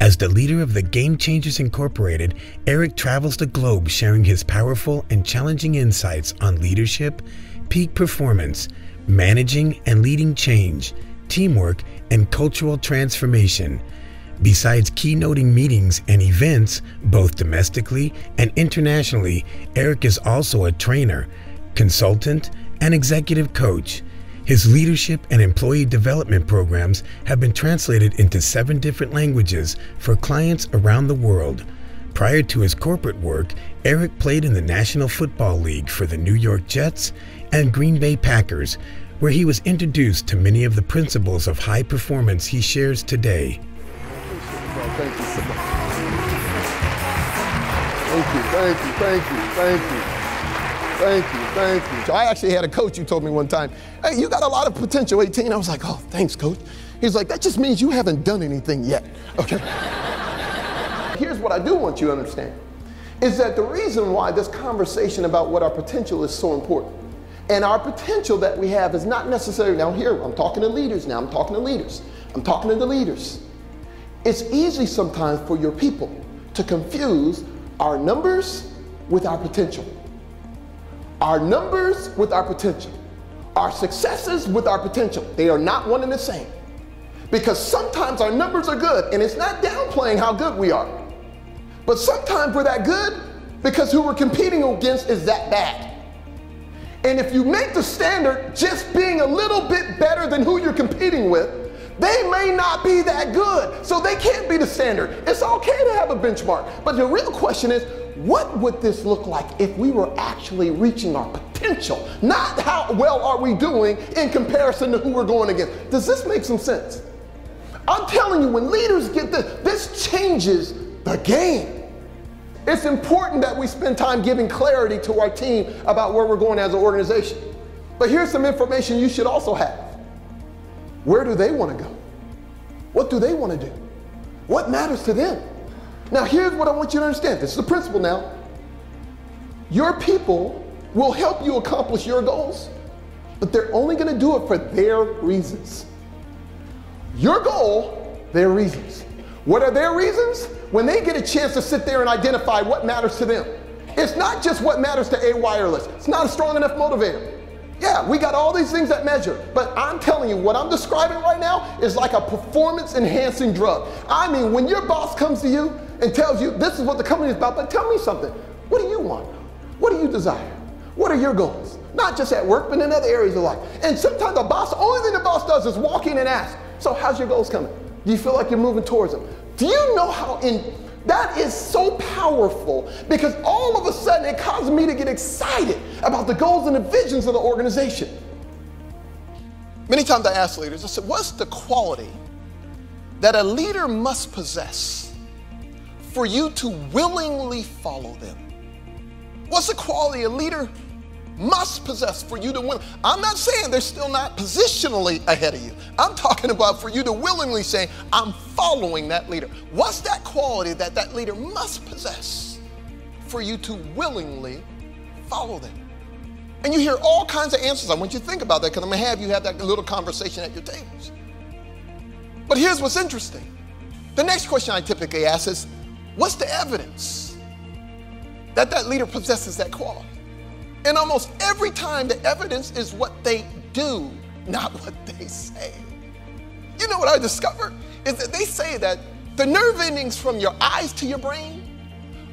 As the leader of the Game Changers Incorporated, Eric travels the globe sharing his powerful and challenging insights on leadership, peak performance, managing and leading change, teamwork, and cultural transformation. Besides keynoting meetings and events, both domestically and internationally, Eric is also a trainer, consultant, and executive coach. His leadership and employee development programs have been translated into 7 different languages for clients around the world. Prior to his corporate work, Eric played in the National Football League for the New York Jets and Green Bay Packers, where he was introduced to many of the principles of high performance he shares today. Thank you so much. Thank you. So I actually had a coach who told me one time, hey, you got a lot of potential, 18. I was like, oh, thanks, coach. He's like, that just means you haven't done anything yet, okay? Here's what I do want you to understand, is that the reason why this conversation about what our potential is so important, and our potential that we have is not necessarily, now here, I'm talking to leaders now, I'm talking to the leaders. It's easy sometimes for your people to confuse our numbers with our potential. Our numbers with our potential. Our successes with our potential. They are not one and the same. Because sometimes our numbers are good, and it's not downplaying how good we are. But sometimes we're that good because who we're competing against is that bad. And if you make the standard just being a little bit better than who you're competing with, they may not be that good, so they can't be the standard. It's okay to have a benchmark, but the real question is, what would this look like if we were actually reaching our potential? Not how well are we doing in comparison to who we're going against. Does this make some sense? I'm telling you, when leaders get this changes the game. It's important that we spend time giving clarity to our team about where we're going as an organization. But here's some information you should also have. Where do they want to go? What do they want to do? What matters to them? Now here's what I want you to understand. This is the principle now. Your people will help you accomplish your goals, but they're only going to do it for their reasons. Your goal, their reasons. What are their reasons? When they get a chance to sit there and identify what matters to them. It's not just what matters to A Wireless. It's not a strong enough motivator. Yeah, we got all these things that measure, but I'm telling you, what I'm describing right now is like a performance-enhancing drug. I mean, when your boss comes to you and tells you, this is what the company is about, but tell me something. What do you want? What do you desire? What are your goals? Not just at work, but in other areas of life. And sometimes the only thing the boss does is walk in and ask, so how's your goals coming? Do you feel like you're moving towards them? Do you know how that is so powerful, because all of a sudden it causes me to get excited about the goals and the visions of the organization. Many times I ask leaders, I said, what's the quality that a leader must possess for you to willingly follow them? What's the quality a leader must possess for you to win? I'm not saying they're still not positionally ahead of you. I'm talking about for you to willingly say, I'm following that leader. What's that quality that that leader must possess for you to willingly follow them? And you hear all kinds of answers. I want you to think about that, because I'm going to have you have that little conversation at your tables. But here's what's interesting. The next question I typically ask is, what's the evidence that that leader possesses that quality? And almost every time the evidence is what they do, not what they say. You know what I discovered is that they say that the nerve endings from your eyes to your brain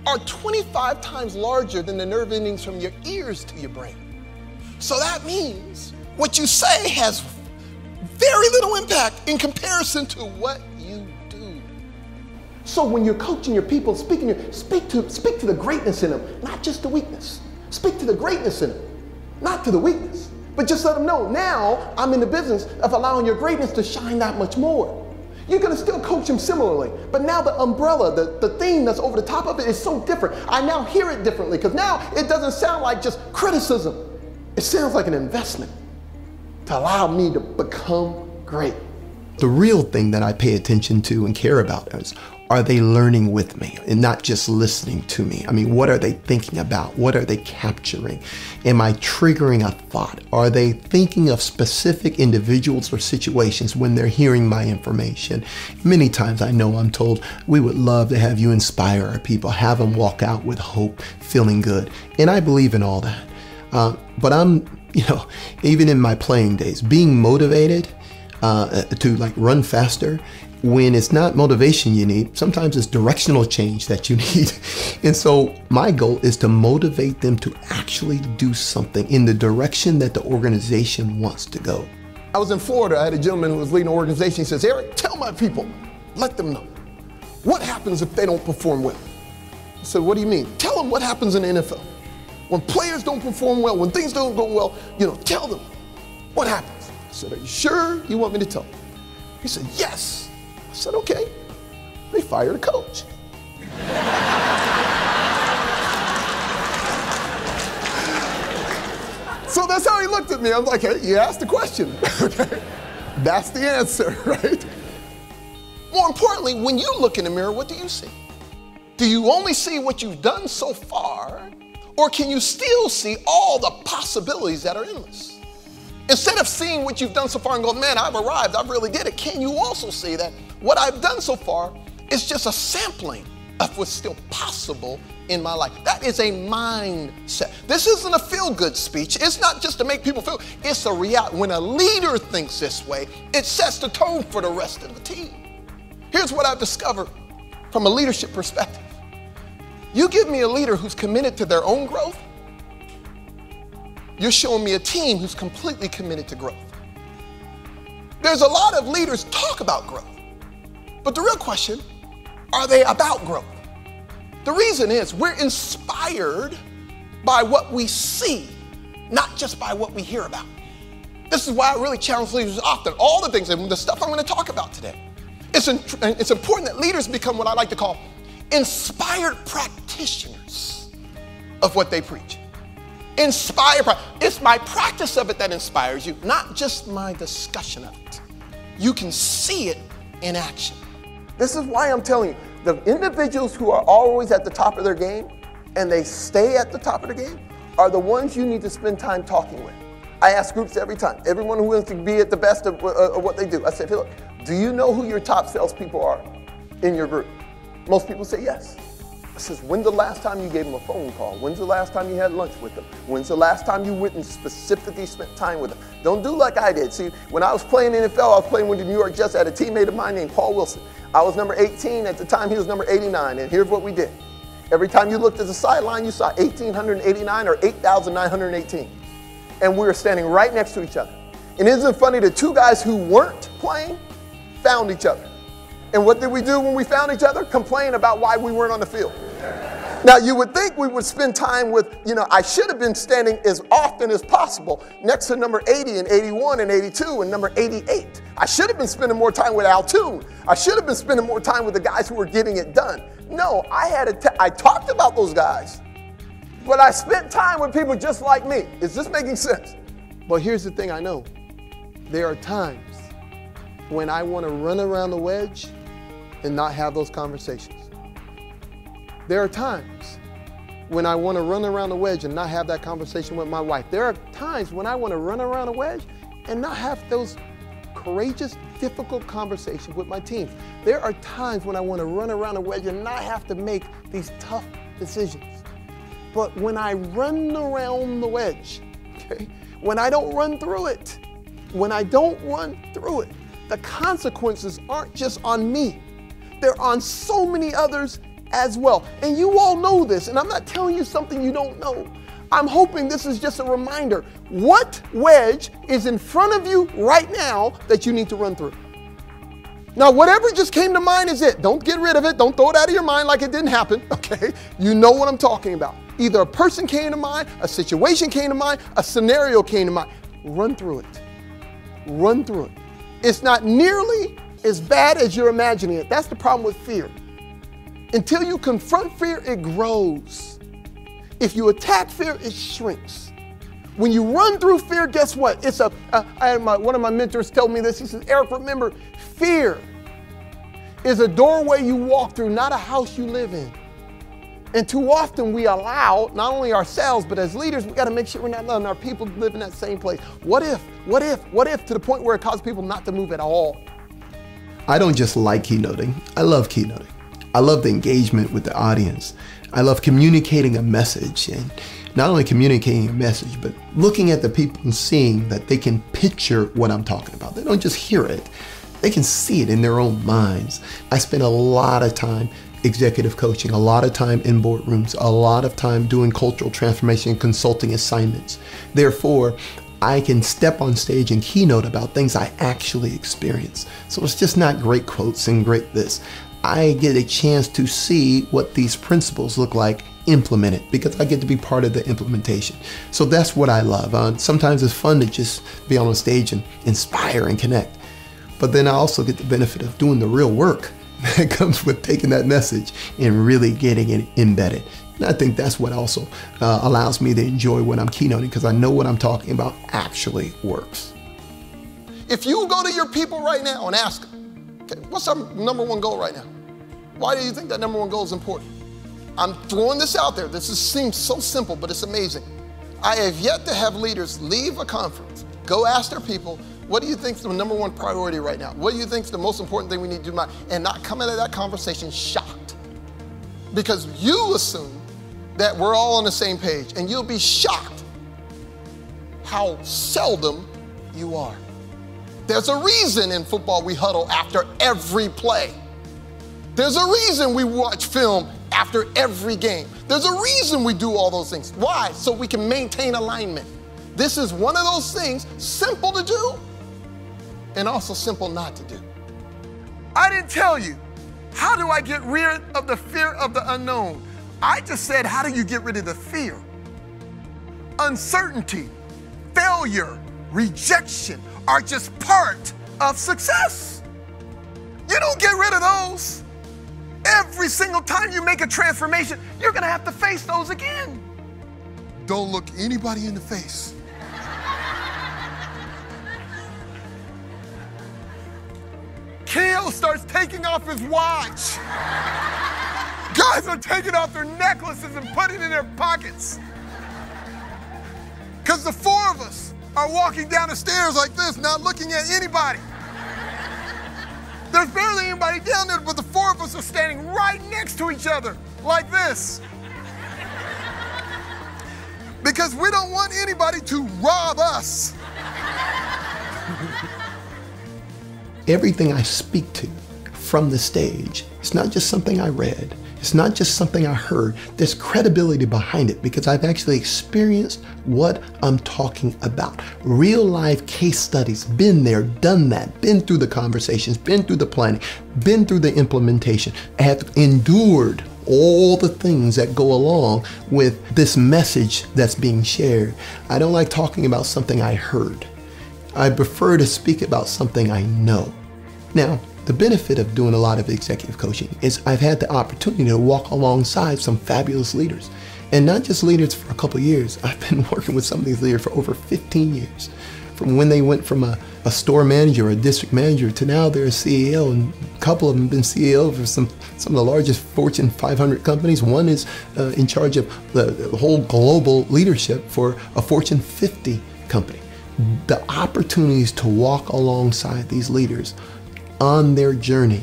are 25 times larger than the nerve endings from your ears to your brain. So that means what you say has very little impact in comparison to what you do. So when you're coaching your people, speak to the greatness in them, not just the weakness. Speak to the greatness in them, not to the weakness. But just let them know, now I'm in the business of allowing your greatness to shine that much more. You're going to still coach them similarly, but now the umbrella, the theme that's over the top of it is so different. I now hear it differently, because now it doesn't sound like just criticism. It sounds like an investment to allow me to become great. The real thing that I pay attention to and care about is, are they learning with me and not just listening to me? I mean, what are they thinking about? What are they capturing? Am I triggering a thought? Are they thinking of specific individuals or situations when they're hearing my information? Many times I know I'm told, we would love to have you inspire our people, have them walk out with hope, feeling good. And I believe in all that. But I'm, even in my playing days, being motivated to like run faster, when it's not motivation you need, sometimes it's directional change that you need. And so my goal is to motivate them to actually do something in the direction that the organization wants to go. I was in Florida. I had a gentleman who was leading an organization. He says, Eric, tell my people, let them know. What happens if they don't perform well? I said, what do you mean? Tell them what happens in the NFL. When players don't perform well, when things don't go well, tell them what happens. I said, are you sure you want me to tell them? He said, yes. I said, okay. They fired a coach. So that's how he looked at me. I'm like, hey, you asked the question. Okay? That's the answer, right? More importantly, when you look in the mirror, what do you see? Do you only see what you've done so far, or can you still see all the possibilities that are endless? Instead of seeing what you've done so far and go, man, I've arrived, I really did it, can you also see that what I've done so far is just a sampling of what's still possible in my life? That is a mindset. This isn't a feel-good speech. It's not just to make people feel, it's a reality. When a leader thinks this way, it sets the tone for the rest of the team. Here's what I've discovered from a leadership perspective. You give me a leader who's committed to their own growth, you're showing me a team who's completely committed to growth. There's a lot of leaders talk about growth, but the real question, are they about growth? The reason is we're inspired by what we see, not just by what we hear about. This is why I really challenge leaders often, all the things and the stuff I'm going to talk about today. It's important that leaders become what I like to call inspired practitioners of what they preach. It's my practice of it that inspires you, not just my discussion of it. You can see it in action. This is why I'm telling you, the individuals who are always at the top of their game and they stay at the top of the game are the ones you need to spend time talking with. I ask groups every time, everyone who wants to be at the best of what they do. I said, hey, look, do you know who your top salespeople are in your group? Most people say yes. I says, when's the last time you gave them a phone call? When's the last time you had lunch with them? When's the last time you went and specifically spent time with them? Don't do like I did. See, when I was playing NFL, I was playing with the New York Jets. I had a teammate of mine named Paul Wilson. I was number 18. At the time, he was number 89. And here's what we did. Every time you looked at the sideline, you saw 1,889 or 8,918. And we were standing right next to each other. And isn't it funny, the two guys who weren't playing found each other. And what did we do when we found each other? Complain about why we weren't on the field. Now, you would think we would spend time with, I should have been standing as often as possible next to number 80 and 81 and 82 and number 88. I should have been spending more time with Altoon. I should have been spending more time with the guys who were getting it done. No, I talked about those guys, but I spent time with people just like me. Is this making sense? But here's the thing I know. There are times when I want to run around the wedge and not have those conversations. There are times when I want to run around the wedge and not have that conversation with my wife. There are times when I want to run around a wedge and not have those courageous, difficult conversations with my teams. There are times when I want to run around a wedge and not have to make these tough decisions. But when I run around the wedge, okay, when I don't run through it, the consequences aren't just on me. They're on so many others as well. And you all know this, and I'm not telling you something you don't know. I'm hoping this is just a reminder. What wedge is in front of you right now that you need to run through? Now, whatever just came to mind is it. Don't get rid of it. Don't throw it out of your mind like it didn't happen, okay? You know what I'm talking about. Either a person came to mind, a situation came to mind, a scenario came to mind. Run through it. Run through it. It's not nearly as bad as you're imagining it. That's the problem with fear. Until you confront fear, it grows. If you attack fear, it shrinks. When you run through fear, guess what? It's one of my mentors told me this. He says, Eric, remember, fear is a doorway you walk through, not a house you live in. And too often we allow, not only ourselves, but as leaders, we gotta make sure we're not letting our people live in that same place. What if, to the point where it causes people not to move at all? I don't just like keynoting, I love keynoting. I love the engagement with the audience. I love communicating a message, and not only communicating a message, but looking at the people and seeing that they can picture what I'm talking about. They don't just hear it, they can see it in their own minds. I spend a lot of time executive coaching, a lot of time in boardrooms, a lot of time doing cultural transformation and consulting assignments. Therefore, I can step on stage and keynote about things I actually experience. So it's just not great quotes and great this. I get a chance to see what these principles look like implemented because I get to be part of the implementation. So that's what I love. Sometimes it's fun to just be on a stage and inspire and connect. But then I also get the benefit of doing the real work that comes with taking that message and really getting it embedded. And I think that's what also allows me to enjoy what I'm keynoting, because I know what I'm talking about actually works. If you go to your people right now and ask them, okay, what's our #1 goal right now? Why do you think that #1 goal is important? I'm throwing this out there. This seems so simple, but it's amazing. I have yet to have leaders leave a conference, go ask their people, what do you think is the #1 priority right now? What do you think is the most important thing we need to do? And not come out of that conversation shocked. Because you assume that we're all on the same page, and you'll be shocked how seldom you are. There's a reason in football we huddle after every play. There's a reason we watch film after every game. There's a reason we do all those things. Why? So we can maintain alignment. This is one of those things, simple to do, and also simple not to do. I didn't tell you, how do I get rid of the fear of the unknown? I just said, how do you get rid of the fear? Uncertainty, failure, rejection are just part of success. You don't get rid of those. Every single time you make a transformation, you're gonna have to face those again. Don't look anybody in the face. Kale starts taking off his watch. Guys are taking off their necklaces and putting it in their pockets. Because the four of us are walking down the stairs like this, not looking at anybody. There's barely anybody down there, but the four of us are standing right next to each other, like this. Because we don't want anybody to rob us. Everything I speak to from the stage, it's not just something I read. It's not just something I heard. There's credibility behind it because I've actually experienced what I'm talking about. Real life case studies, been there, done that, been through the conversations, been through the planning, been through the implementation, have endured all the things that go along with this message that's being shared. I don't like talking about something I heard. I prefer to speak about something I know. Now, the benefit of doing a lot of executive coaching is I've had the opportunity to walk alongside some fabulous leaders. And not just leaders for a couple of years. I've been working with some of these leaders for over 15 years. From when they went from a store manager or a district manager to now they're a CEO, and a couple of them have been CEO for some of the largest Fortune 500 companies. One is in charge of the whole global leadership for a Fortune 50 company. The opportunities to walk alongside these leaders on their journey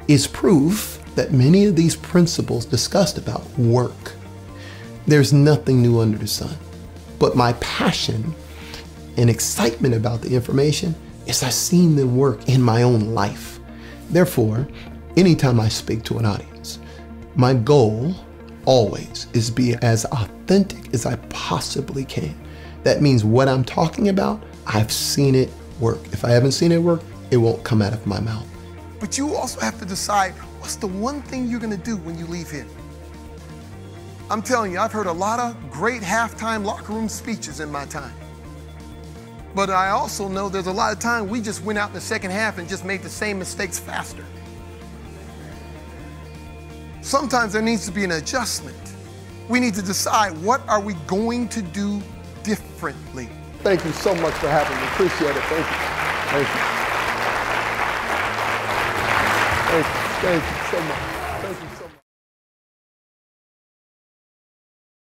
is proof that many of these principles discussed about work. There's nothing new under the sun. But my passion and excitement about the information is I've seen them work in my own life. Therefore, anytime I speak to an audience, my goal always is to be as authentic as I possibly can. That means what I'm talking about, I've seen it work. If I haven't seen it work, it won't come out of my mouth. But you also have to decide what's the one thing you're gonna do when you leave here. I'm telling you, I've heard a lot of great halftime locker room speeches in my time. But I also know there's a lot of time we just went out in the second half and just made the same mistakes faster. Sometimes there needs to be an adjustment. We need to decide, what are we going to do differently? Thank you so much for having me. Appreciate it. Thank you. Thank you. Thank you so much.